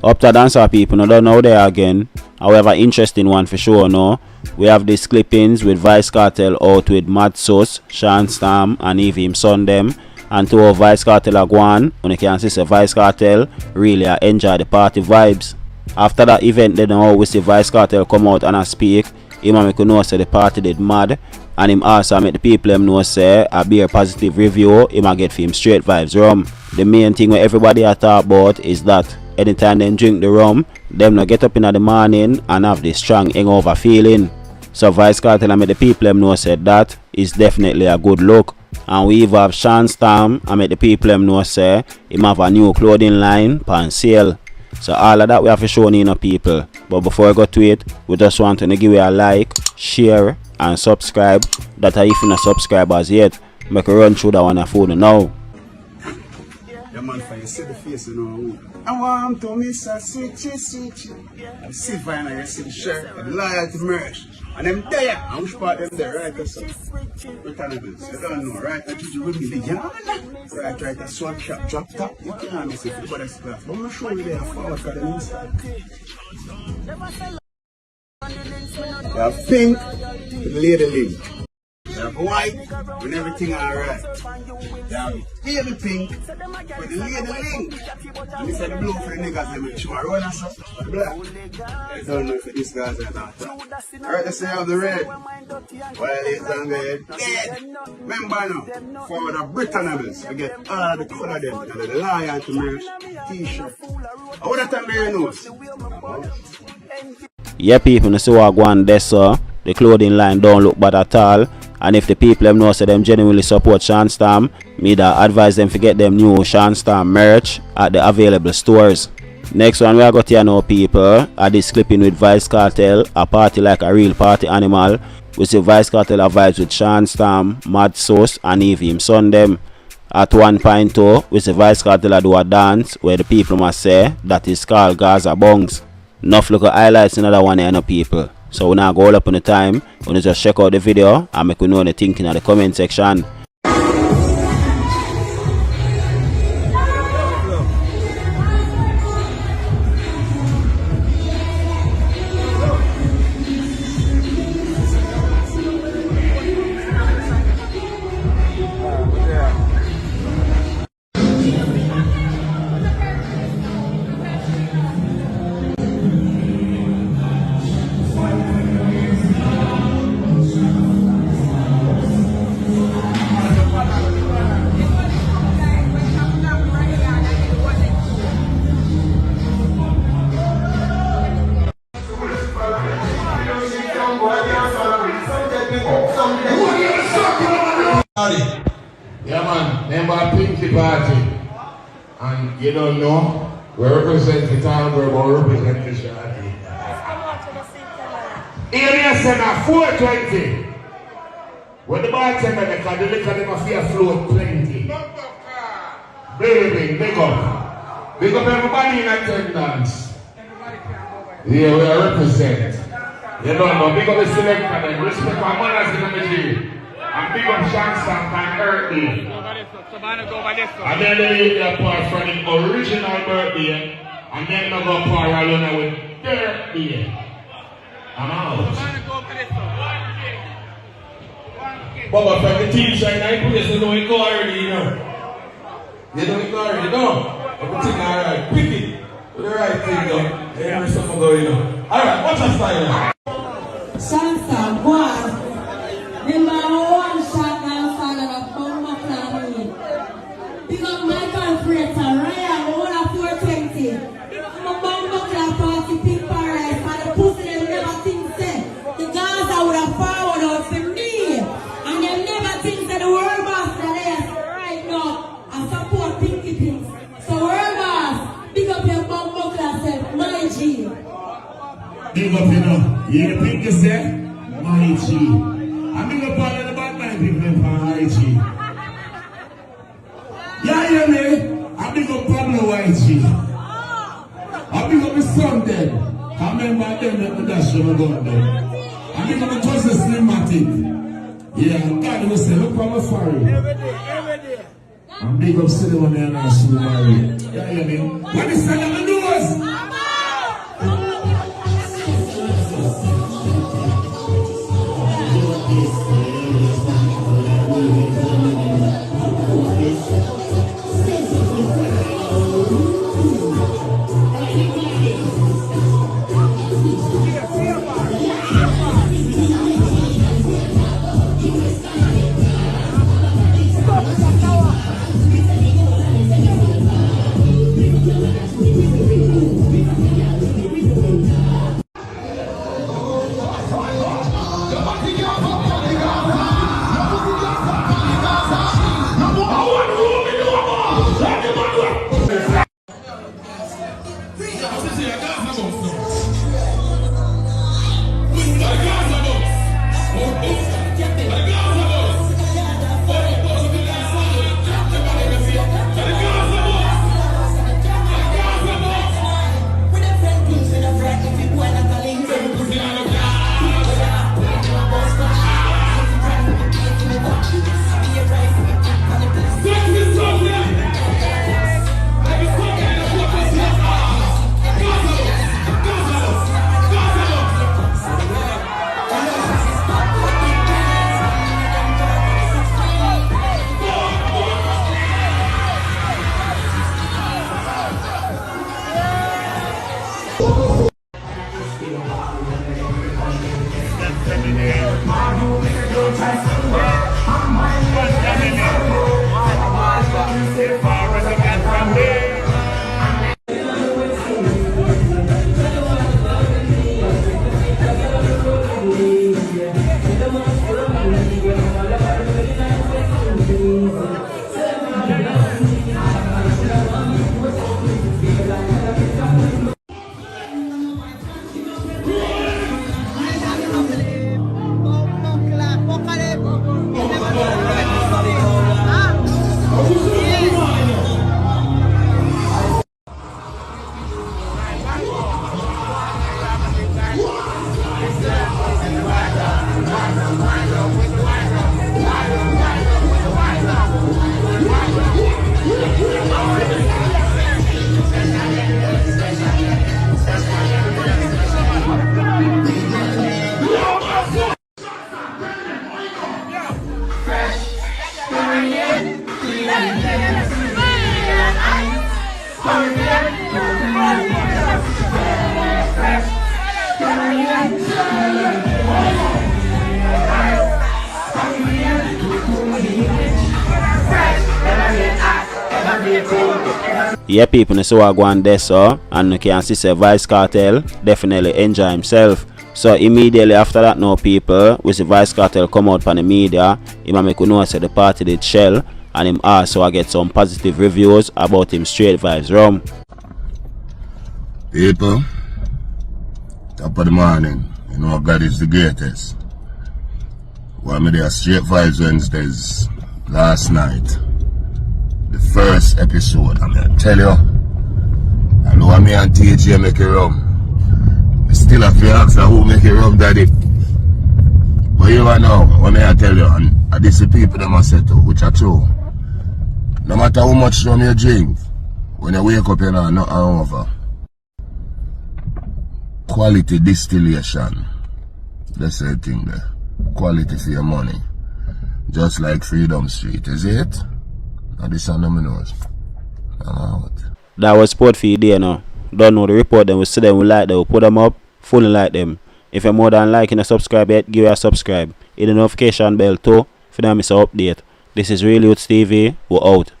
Up to dancer people, I don't know there again. However, interesting one for sure, no. We have these clippings with VYBZ KARTEL out with Mad Sauce, Sean Storm, and even him son them. And to our VYBZ KARTEL are gone. When you can see VYBZ KARTEL really enjoy the party vibes. After that event, they know we see VYBZ KARTEL come out and speak. Him make you know say the party did mad. And him also make the people them know say a be a positive review. He might get for him straight vibes rum. The main thing where everybody are talk about is that anytime they drink the rum, them not get up in the morning and have this strong hangover feeling. So VYBZ KARTEL and make the people them know say that is definitely a good look. And we even have Sean Storm and make the people them know say him have a new clothing line on sale. So all of that we have to show in people. But before I go to it, we just want to give you a like, share and subscribe. That if you're not subscribers yet, make a run through that one for you now. Yeah man, for you see the face you know. I want to miss a switchy. I see vinyl, you see the shirt, the loyalty merch. And them there, I wish part them there, right? Returnables, you don't know, right? I just with me, the yarn. Right, a swap shop, drop top. You can't miss it, but that's stuff. But I'm not sure they are forward for the inside. You have pink, the lady link. You have white, with everything alright. You have baby pink, with the lady link. And this is the blue for the niggas, they make sure roll and stuff. The black. I don't know if these guys are not. Alright, let's say I have the red. Well, it's on the head. Remember now, for the Britanniables, I get all the color them, and the lion to merch, t-shirt. How that time do you know? Yeah, people, you see what go on there, so the clothing line don't look bad at all. And if the people them know so them genuinely support Sean Storm, me da advise them to get them new Sean Storm merch at the available stores. Next one we are got here now people, at this clipping with VYBZ KARTEL, a party like a real party animal. We see VYBZ KARTEL have vibes with Sean Storm, Mad Sauce and even him son them. At one point too, we see VYBZ KARTEL do a dance where the people must say that is called Gaza Bungs. Enough look at highlights in another one here no people. So we now go all up on the time. We just check out the video and make we know the thinking in the comment section. Yeah man, member Pinky Party. And you don't know, we represent the town, we represent the Shadi. Area Center 420. When the bartender they can look at them a fair float plenty. Baby, big up. Big up everybody in attendance. Yeah, we represent. You don't know, big up the selector and respect our manners in the jail. And big up Sean Storm and Earthy. And then they apart from the original birthday. And then they go apart alone with birthday. I'm out. Baba, from the team shine, I put this in the car already, you know. You know it already, you know. Everything alright. Pick it. Do the right thing, though. There's something going on. Alright, watch us style now. Sean Storm, go on. Remember one shot now, father of Bomba Clan. Pick up my confrater, Ryan, one of 420. I'm a Bomba Clan party, Pink Paradise, and the pussy them never think say the Gaza would have forward out for me. And they never think that the world boss that is right now. I support Pinky Pinks. So world boss, pick up your Bomba Clan self, my G. Big up, you know. You hear the Pinky say? My G. I'm big up all of the bad mind people from IG. Yeah, hear me? I'm big up Pablo YG. I'm big up his son then. I remember them that the dash when I got them. I'm big up the Joseph Slimmatic. Yeah, God will say, look from afar. Every day. I'm big up Cinema there and National Married. Yeah, hear me? What is that on the doors? Yeah, people, you see what go on there, so, and you can see say VYBZ KARTEL definitely enjoy himself. So immediately after that, now people, we see VYBZ KARTEL come out from the media. He make you know say the party did shell, and him also get some positive reviews about him STR8 VYBZ RUM. People, top of the morning, you know God is the greatest. Well, me there STR8 VYBZ Wednesdays last night. The first episode, I'm gonna tell you, I know me and TJ make a rum. I still have to ask who make a rum, daddy. But you know, what I tell you, and this is the people that I say to, which are true. No matter how much rum you drink, when you wake up, you know, nothing over. Quality distillation, that's the thing there. Quality for your money. Just like Freedom Street, is it? This one me knows. That was sport for you there now. Don't know the report, then we see them, we like them, we put them up, fully like them. If you're more than liking and subscribe yet, give you a subscribe. Hit the notification bell too, if you don't miss an update. This is Real Yutes TV, we're out.